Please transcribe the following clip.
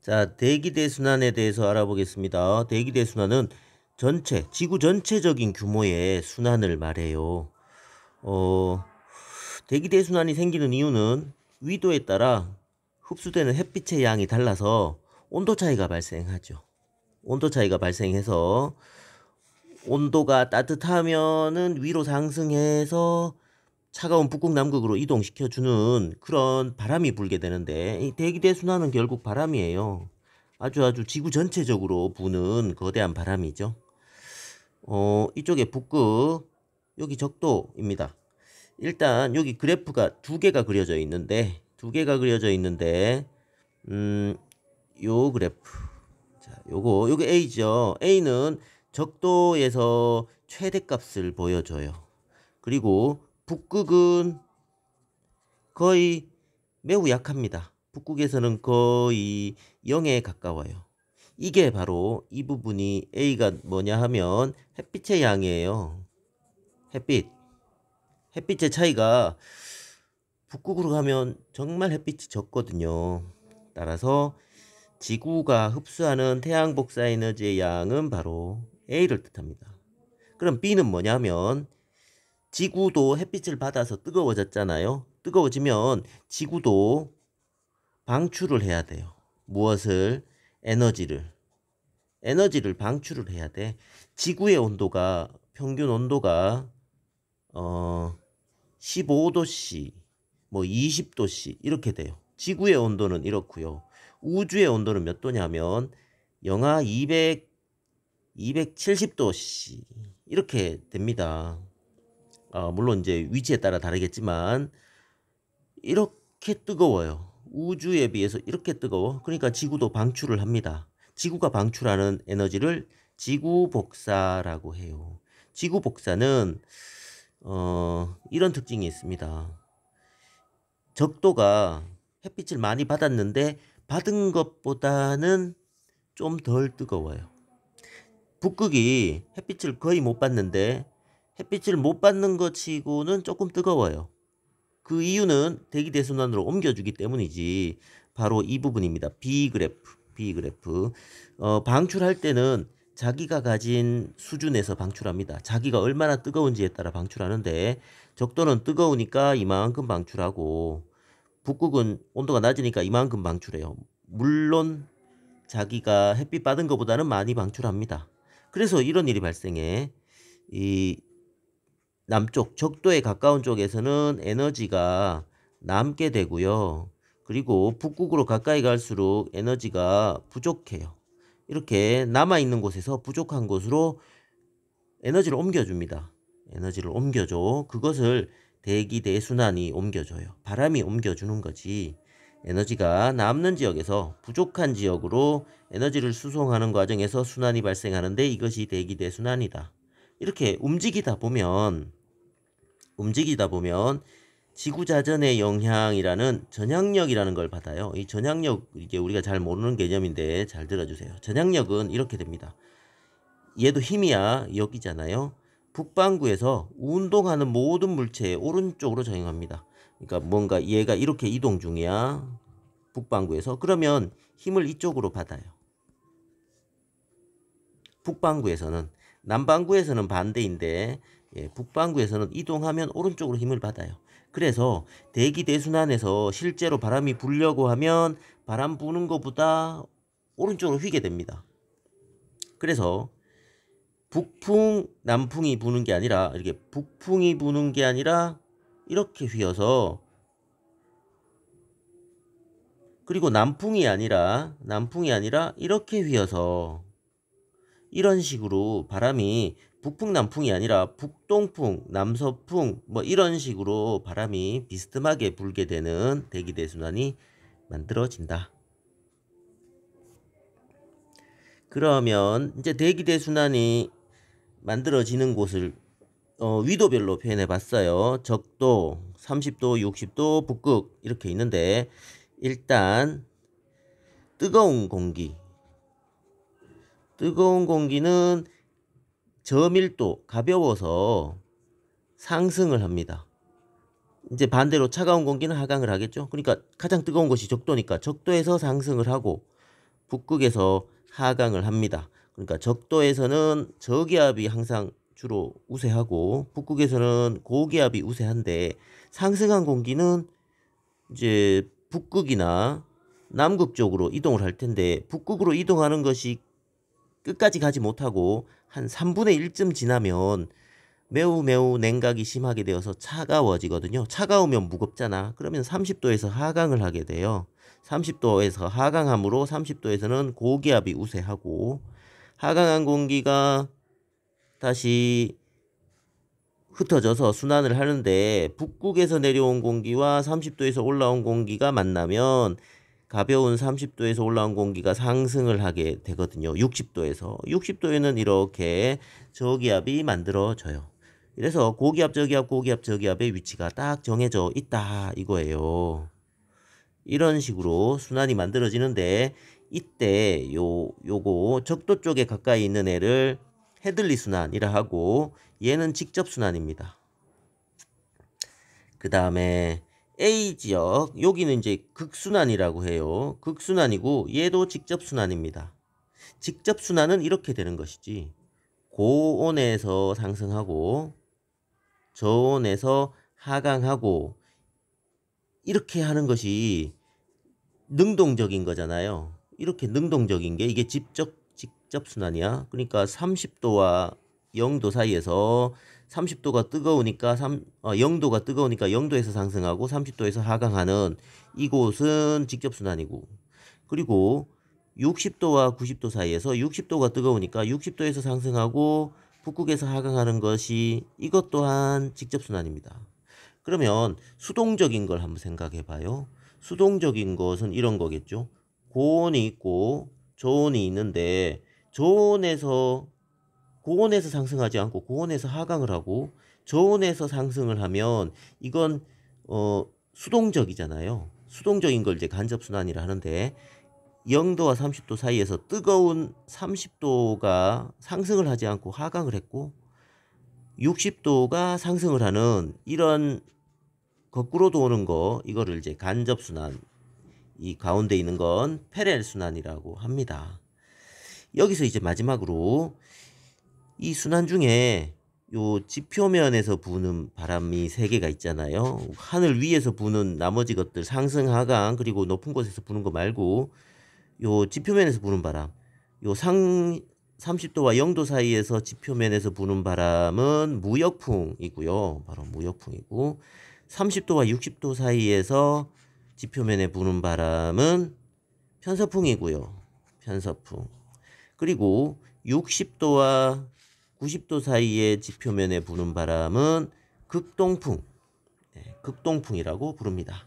자, 대기대순환에 대해서 알아보겠습니다. 대기대순환은 지구 전체적인 규모의 순환을 말해요. 대기대순환이 생기는 이유는 위도에 따라 흡수되는 햇빛의 양이 달라서 온도 차이가 발생하죠. 온도 차이가 발생해서 온도가 따뜻하면은 위로 상승해서 차가운 북극 남극으로 이동시켜주는 그런 바람이 불게 되는데, 이 대기대순환은 결국 바람이에요. 아주 지구 전체적으로 부는 거대한 바람이죠. 이쪽에 북극, 여기 적도입니다. 일단 여기 그래프가 두 개가 그려져 있는데, 요 그래프. 자, 요거 A죠. A는 적도에서 최대값을 보여줘요. 그리고 북극은 거의 매우 약합니다. 북극에서는 거의 0에 가까워요. 이게 바로 이 부분이 A가 뭐냐 하면 햇빛의 양이에요. 햇빛의 차이가 북극으로 가면 정말 햇빛이 적거든요. 따라서 지구가 흡수하는 태양 복사 에너지의 양은 바로 A를 뜻합니다. 그럼 B는 뭐냐면 지구도 햇빛을 받아서 뜨거워졌잖아요. 뜨거워지면 지구도 방출을 해야 돼요. 무엇을? 에너지를 방출을 해야 돼. 지구의 온도가 평균 온도가 15도씨, 뭐 20도씨 이렇게 돼요. 지구의 온도는 이렇고요. 우주의 온도는 몇 도냐면 영하 270도씨 이렇게 됩니다. 물론 이제 위치에 따라 다르겠지만 이렇게 뜨거워요. 우주에 비해서 이렇게 뜨거워. 그러니까 지구도 방출을 합니다. 지구가 방출하는 에너지를 지구 복사라고 해요. 지구 복사는 이런 특징이 있습니다. 적도가 햇빛을 많이 받았는데 받은 것보다는 좀 덜 뜨거워요. 북극이 햇빛을 거의 못 받는데 햇빛을 못 받는 것 치고는 조금 뜨거워요. 그 이유는 대기대순환으로 옮겨주기 때문이지. 바로 이 부분입니다. B 그래프. 방출할 때는 자기가 가진 수준에서 방출합니다. 자기가 얼마나 뜨거운지에 따라 방출하는데 적도는 뜨거우니까 이만큼 방출하고 북극은 온도가 낮으니까 이만큼 방출해요. 물론 자기가 햇빛 받은 것보다는 많이 방출합니다. 그래서 이런 일이 발생해. 이 남쪽 적도에 가까운 쪽에서는 에너지가 남게 되고요. 그리고 북극으로 가까이 갈수록 에너지가 부족해요. 이렇게 남아있는 곳에서 부족한 곳으로 에너지를 옮겨줍니다. 에너지를 옮겨줘. 그것을 대기대순환이 옮겨줘요. 바람이 옮겨주는 거지. 에너지가 남는 지역에서 부족한 지역으로 에너지를 수송하는 과정에서 순환이 발생하는데 이것이 대기대순환이다. 이렇게 움직이다 보면 지구자전의 영향이라는 전향력이라는 걸 받아요. 이 전향력, 이게 우리가 잘 모르는 개념인데 잘 들어주세요. 전향력은 이렇게 됩니다. 얘도 힘이야. 여기잖아요. 북반구에서 운동하는 모든 물체의 오른쪽으로 전향합니다. 그러니까 뭔가 얘가 이렇게 이동 중이야. 북반구에서. 그러면 힘을 이쪽으로 받아요. 북반구에서는. 남반구에서는 반대인데 북반구에서는 이동하면 오른쪽으로 힘을 받아요. 그래서 대기대순환에서 실제로 바람이 불려고 하면 바람 부는 것보다 오른쪽으로 휘게 됩니다. 그래서 북풍, 남풍이 부는 게 아니라 이렇게 북풍이 부는 게 아니라 이렇게 휘어서, 그리고 남풍이 아니라 이렇게 휘어서 이런 식으로 바람이 북풍 남풍이 아니라 북동풍 남서풍 뭐 이런 식으로 바람이 비스듬하게 불게 되는 대기대순환이 만들어진다. 그러면 이제 대기대순환이 만들어지는 곳을 위도별로 표현해 봤어요. 적도, 30도, 60도, 북극 이렇게 있는데, 일단 뜨거운 공기는 저밀도, 가벼워서 상승을 합니다. 이제 반대로 차가운 공기는 하강을 하겠죠. 그러니까 가장 뜨거운 곳이 적도니까 적도에서 상승을 하고, 북극에서 하강을 합니다. 그러니까 적도에서는 저기압이 항상 주로 우세하고 북극에서는 고기압이 우세한데 상승한 공기는 이제 북극이나 남극 쪽으로 이동을 할 텐데 북극으로 이동하는 것이 끝까지 가지 못하고 한 3분의 1쯤 지나면 매우 냉각이 심하게 되어서 차가워지거든요. 차가우면 무겁잖아. 그러면 30도에서 하강을 하게 돼요. 30도에서 하강함으로 30도에서는 고기압이 우세하고 하강한 공기가 다시 흩어져서 순환을 하는데 북극에서 내려온 공기와 30도에서 올라온 공기가 만나면 가벼운 30도에서 올라온 공기가 상승을 하게 되거든요. 60도에는 이렇게 저기압이 만들어져요. 그래서 고기압, 저기압, 고기압, 저기압의 위치가 딱 정해져 있다 이거예요. 이런 식으로 순환이 만들어지는데 이때 요거 적도 쪽에 가까이 있는 애를 헤들리 순환이라 하고 얘는 직접 순환입니다. 그 다음에 A 지역 여기는 이제 극순환이라고 해요. 극순환이고 얘도 직접 순환입니다. 직접 순환은 이렇게 되는 것이지 고온에서 상승하고 저온에서 하강하고 이렇게 하는 것이 능동적인 거잖아요. 이렇게 능동적인 게 이게 직접 순환이야. 그러니까 30도와 0도 사이에서 30도가 뜨거우니까 0도가 뜨거우니까 0도에서 상승하고 30도에서 하강하는 이곳은 직접 순환이고 그리고 60도와 90도 사이에서 60도가 뜨거우니까 60도에서 상승하고 북극에서 하강하는 것이 이것 또한 직접 순환입니다. 그러면 수동적인 걸 한번 생각해 봐요. 수동적인 것은 이런 거겠죠. 고온이 있고 저온이 있는데 고온에서 상승하지 않고 고온에서 하강을 하고 저온에서 상승을 하면 이건 수동적이잖아요. 수동적인 걸 이제 간접순환이라 하는데 0도와 30도 사이에서 뜨거운 30도가 상승을 하지 않고 하강을 했고 60도가 상승을 하는 이런 거꾸로 도는 거 이거를 이제 간접순환 이 가운데 있는 건 패렐 순환이라고 합니다. 여기서 이제 마지막으로 이 순환 중에 요 지표면에서 부는 바람이 3개가 있잖아요. 하늘 위에서 부는 나머지 것들 상승, 하강 그리고 높은 곳에서 부는 거 말고 요 지표면에서 부는 바람 요 30도와 0도 사이에서 지표면에서 부는 바람은 무역풍이고요. 바로 무역풍이고 30도와 60도 사이에서 지표면에 부는 바람은 편서풍이고요. 편서풍. 그리고 60도와 90도 사이의 지표면에 부는 바람은 극동풍. 극동풍이라고 부릅니다.